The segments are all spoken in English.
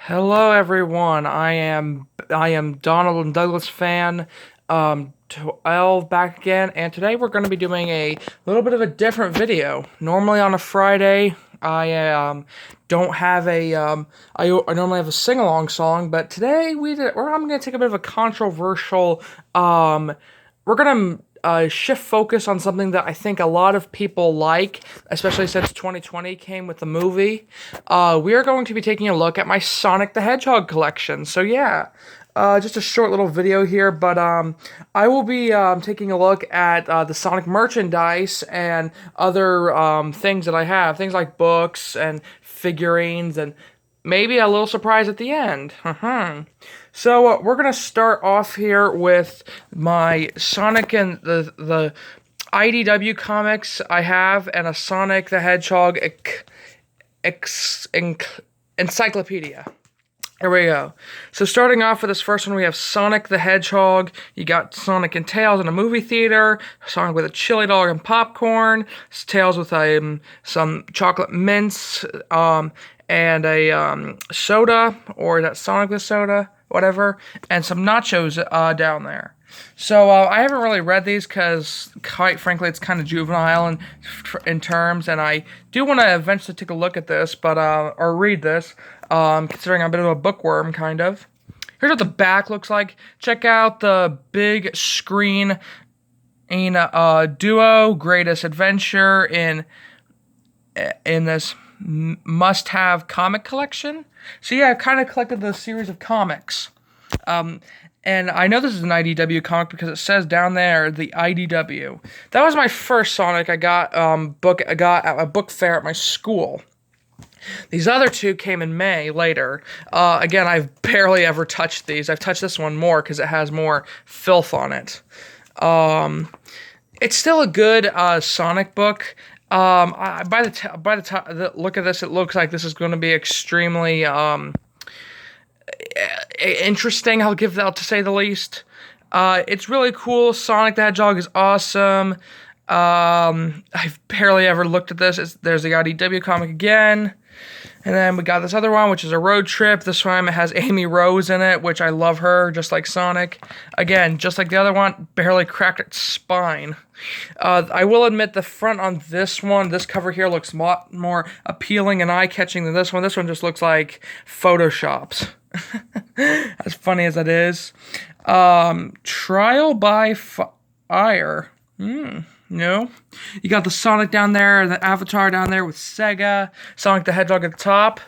Hello everyone. I am Donald and Douglas fan 12 back again, and today we're going to be doing a little bit of a different video. Normally on a Friday, I don't have a I normally have a sing-along song, but today I'm going to take a bit of a controversial we're going to shift focus on something that I think a lot of people like, especially since 2020 came with the movie. We are going to be taking a look at my Sonic the Hedgehog collection. So yeah, just a short little video here, but I will be taking a look at the Sonic merchandise and other things that I have, things like books and figurines and maybe a little surprise at the end. So we're gonna start off here with my Sonic and the IDW comics I have, and a Sonic the Hedgehog encyclopedia. Here we go. So starting off with this first one, we have Sonic the Hedgehog. You got Sonic and Tails in a movie theater, Sonic with a chili dog and popcorn, Tails with some chocolate mints, and a soda, or is that Sonic with soda? Whatever, and some nachos down there. So I haven't really read these because, quite frankly, it's kind of juvenile in terms, and I do want to eventually take a look at this, but or read this, considering I'm a bit of a bookworm, kind of. Here's what the back looks like. Check out the big screen in Duo Greatest Adventure in this must-have comic collection. So yeah, I've kind of collected the series of comics. And I know this is an IDW comic because it says down there, the IDW. That was my first Sonic I got at a book fair at my school. These other two came in May later. Again, I've barely ever touched these. I've touched this one more because it has more filth on it. It's still a good Sonic book. By the time look at this, it looks like this is going to be extremely interesting. I'll give that, to say the least. It's really cool. Sonic the Hedgehog is awesome. I've barely ever looked at this. There's the IDW comic again. And then we got this other one, which is a road trip. This time it has Amy Rose in it, which I love her, just like Sonic. Again, just like the other one, barely cracked its spine. I will admit the front on this one, this cover here, looks a lot more appealing and eye-catching than this one. This one just looks like photoshopped. As funny as that is. Trial by Fire. No. You got the Sonic down there, the Avatar down there with Sega, Sonic the Hedgehog at the top,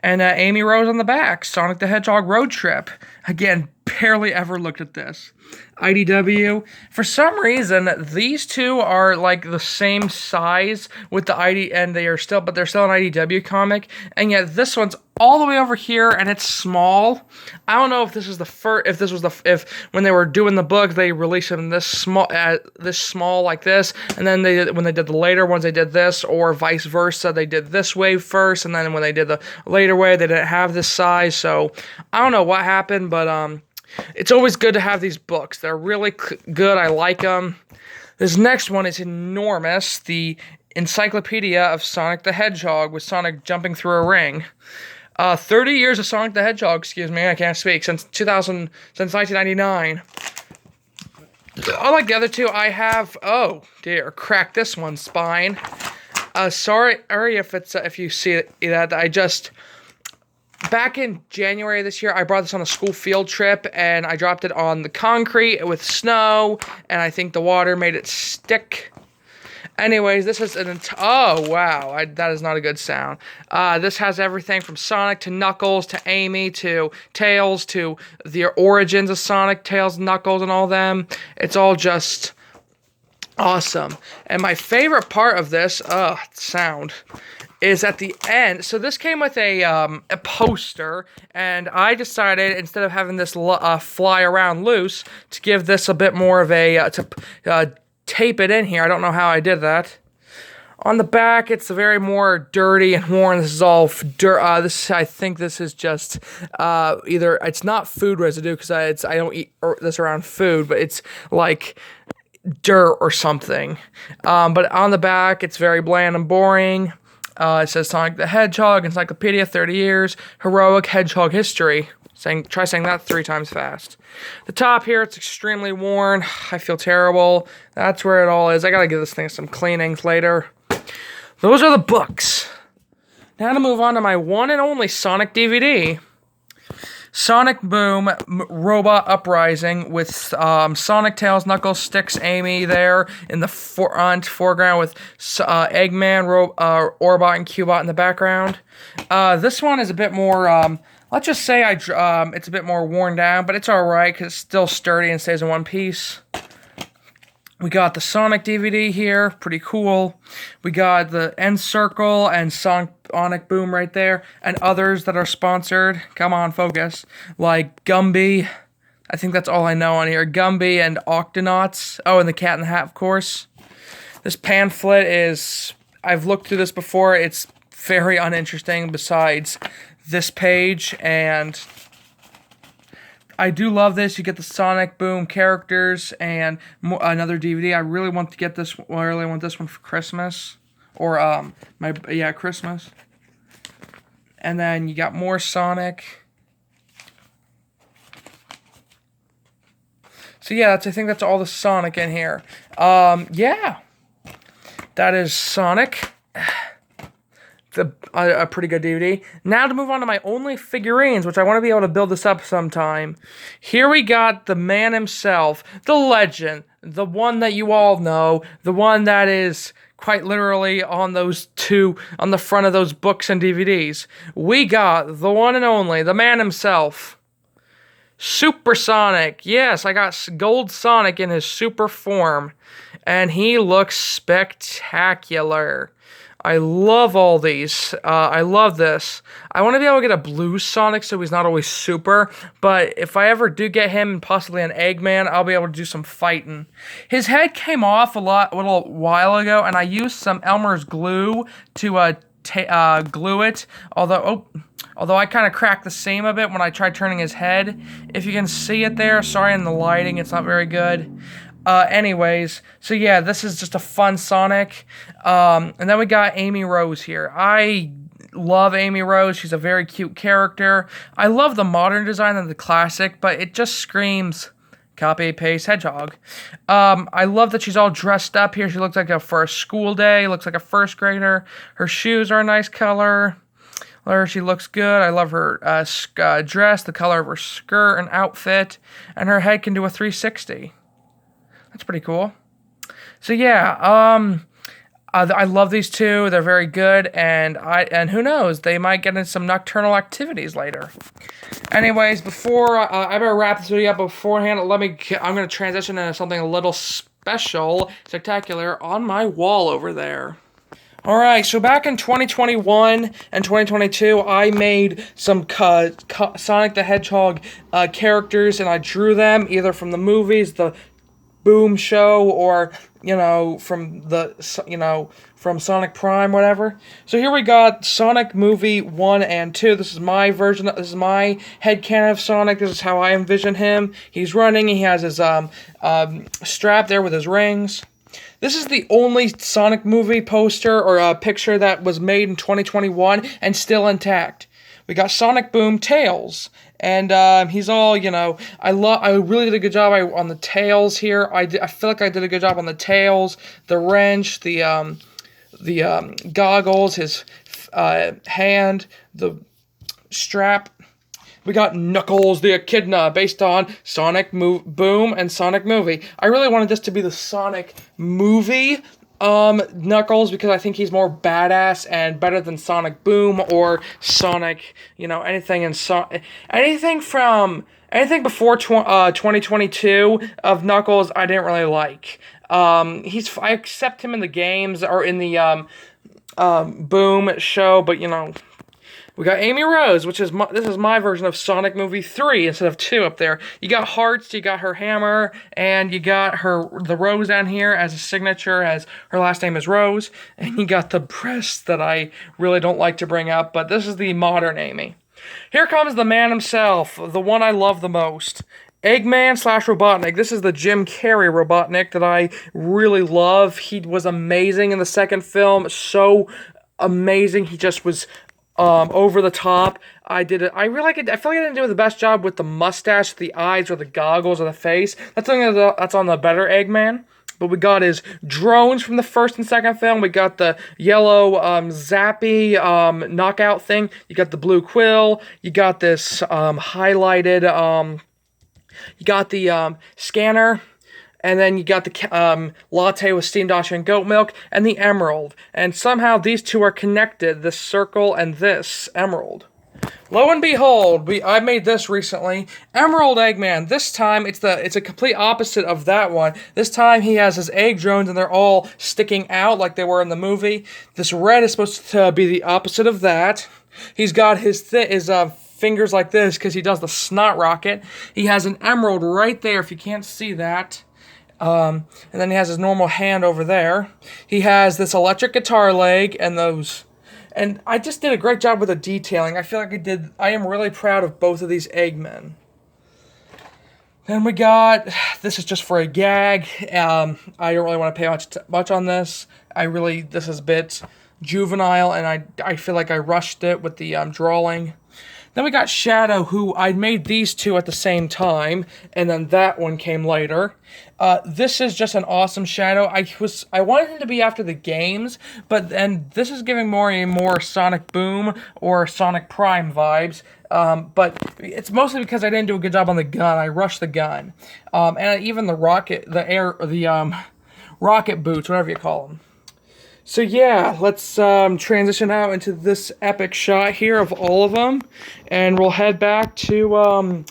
and Amy Rose on the back, Sonic the Hedgehog Road Trip. Again, barely ever looked at this. IDW. For some reason, these two are like the same size with the and they're still an IDW comic, and yet this one's all the way over here and it's small. I don't know if this is the first, if when they were doing the book they released them this small like this, and then when they did the later ones they did this, or vice versa, they did this wave first, and then when they did the later wave they didn't have this size. So I don't know what happened, but it's always good to have these books. They're really good. I like them. This next one is enormous. The Encyclopedia of Sonic the Hedgehog, with Sonic jumping through a ring. 30 years of Sonic the Hedgehog, excuse me, I can't speak, since 1999. Unlike the other two, I have, oh dear, cracked this one's spine. Sorry if you see that, back in January this year, I brought this on a school field trip, and I dropped it on the concrete with snow, and I think the water made it stick. Anyways, this is oh wow, that is not a good sound. This has everything from Sonic to Knuckles to Amy to Tails to the origins of Sonic, Tails, Knuckles, and all them. It's all just awesome. And my favorite part of this, sound, is at the end. So this came with a poster, and I decided, instead of having this fly around loose, to give this a bit more of a tape it in here. I don't know how I did that. On the back, it's very more dirty and worn. This is all dirt. I think this is just either, it's not food residue because I don't eat this around food, but it's like dirt or something. But on the back, it's very bland and boring. It says Sonic the Hedgehog, Encyclopedia, 30 years, heroic hedgehog history. Try saying that 3 times fast. The top here, it's extremely worn. I feel terrible. That's where it all is. I gotta give this thing some cleanings later. Those are the books. Now to move on to my one and only Sonic DVD. Sonic Boom Robot Uprising with Sonic, Tails, Knuckles, Sticks, Amy there in the foreground with Eggman, Orbot, and Cubot in the background. This one is a bit more, let's just say it's a bit more worn down, but it's alright because it's still sturdy and stays in one piece. We got the Sonic DVD here, pretty cool. We got the End Circle and Sonic Boom right there, and others that are sponsored. Come on, focus. Like Gumby. I think that's all I know on here. Gumby and Octonauts. Oh, and the Cat in the Hat, of course. This pamphlet is... I've looked through this before. It's very uninteresting besides this page, and... I do love this. You get the Sonic Boom characters and another DVD. I really want to get this. Well, I really want this one for Christmas, or Christmas. And then you got more Sonic. So yeah, I think that's all the Sonic in here. Yeah, that is Sonic. A pretty good DVD. Now to move on to my only figurines, which I want to be able to build this up sometime. Here we got the man himself, the legend, the one that you all know, the one that is quite literally on the front of those books and DVDs. We got the one and only, the man himself, Super Sonic. Yes, I got Gold Sonic in his super form, and he looks spectacular. I love all these. I love this. I want to be able to get a blue Sonic so he's not always super, but if I ever do get him and possibly an Eggman, I'll be able to do some fighting. His head came off a little while ago, and I used some Elmer's glue to glue it, although I kind of cracked the seam a bit when I tried turning his head. If you can see it there, sorry in the lighting, it's not very good. Anyways, so yeah, this is just a fun Sonic. And then we got Amy Rose here. I love Amy Rose. She's a very cute character. I love the modern design of the classic, but it just screams copy, paste, hedgehog. I love that she's all dressed up here. She looks like for a school day. Looks like a first grader. Her shoes are a nice color. She looks good. I love her dress, the color of her skirt and outfit. And her head can do a 360. That's pretty cool. So yeah, I love these two. They're very good, and who knows, they might get into some nocturnal activities later. Anyways, before I better wrap this video up beforehand. I'm going to transition into something a little special, spectacular on my wall over there. Alright, so back in 2021 and 2022, I made some Sonic the Hedgehog characters, and I drew them either from the movies, the Boom show, or from Sonic Prime, whatever. So here we got Sonic movie 1 and 2. This is my version. This is my headcanon of Sonic. This is how I envision him. He's running. He has his strap there with his rings. This is the only Sonic movie poster or picture that was made in 2021 and still intact. We got Sonic Boom Tails. And he's all, I really did a good job on the tails here. I feel like I did a good job on the tails, the wrench, the goggles, his hand, the strap. We got Knuckles the Echidna, based on Sonic Boom and Sonic Movie. I really wanted this to be the Sonic Movie Knuckles, because I think he's more badass and better than Sonic Boom or Sonic, anything before 2022 of Knuckles I didn't really like. I accept him in the games or in the Boom show, but we got Amy Rose, this is my version of Sonic Movie 3 instead of 2 up there. You got hearts, you got her hammer, and you got the rose down here as a signature, as her last name is Rose. And you got the breasts that I really don't like to bring up, but this is the modern Amy. Here comes the man himself, the one I love the most. Eggman / Robotnik. This is the Jim Carrey Robotnik that I really love. He was amazing in the second film, so amazing. He just was over the top. I did it. I really like it. I feel like I didn't do the best job with the mustache, the eyes, or the goggles, or the face. That's something that's on the better Eggman. But we got his drones from the first and second film. We got the yellow zappy knockout thing. You got the blue quill. You got this highlighted. You got the scanner. And then you got the latte with steamed dashi and goat milk, and the emerald. And somehow these two are connected, this circle and this emerald. Lo and behold, I made this recently. Emerald Eggman. This time, it's a complete opposite of that one. This time, he has his egg drones, and they're all sticking out like they were in the movie. This red is supposed to be the opposite of that. He's got his fingers like this, because he does the snot rocket. He has an emerald right there, if you can't see that. And then he has his normal hand over there. He has this electric guitar leg and those. And I just did a great job with the detailing. I feel like I am really proud of both of these Eggmen. Then we got, this is just for a gag. I don't really want to pay much on this. This is a bit juvenile, and I feel like I rushed it with the drawing. Then we got Shadow, who I made these two at the same time, and then that one came later. This is just an awesome Shadow. I wanted him to be after the games, but then this is giving more Sonic Boom or Sonic Prime vibes. But it's mostly because I didn't do a good job on the gun. I rushed the gun, and even the rocket boots, whatever you call them. So yeah, let's transition out into this epic shot here of all of them, and we'll head back to,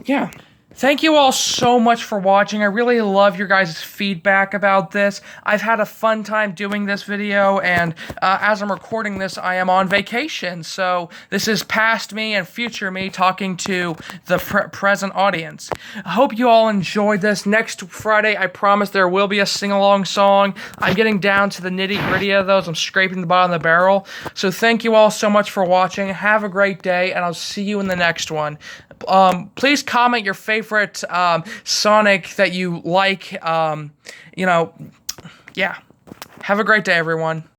yeah. Thank you all so much for watching. I really love your guys' feedback about this. I've had a fun time doing this video, and as I'm recording this, I am on vacation. So this is past me and future me talking to the present audience. I hope you all enjoyed this. Next Friday, I promise there will be a sing-along song. I'm getting down to the nitty-gritty of those. I'm scraping the bottom of the barrel. So thank you all so much for watching. Have a great day, and I'll see you in the next one. Please comment your favorite Sonic that you like. Yeah. Have a great day, everyone.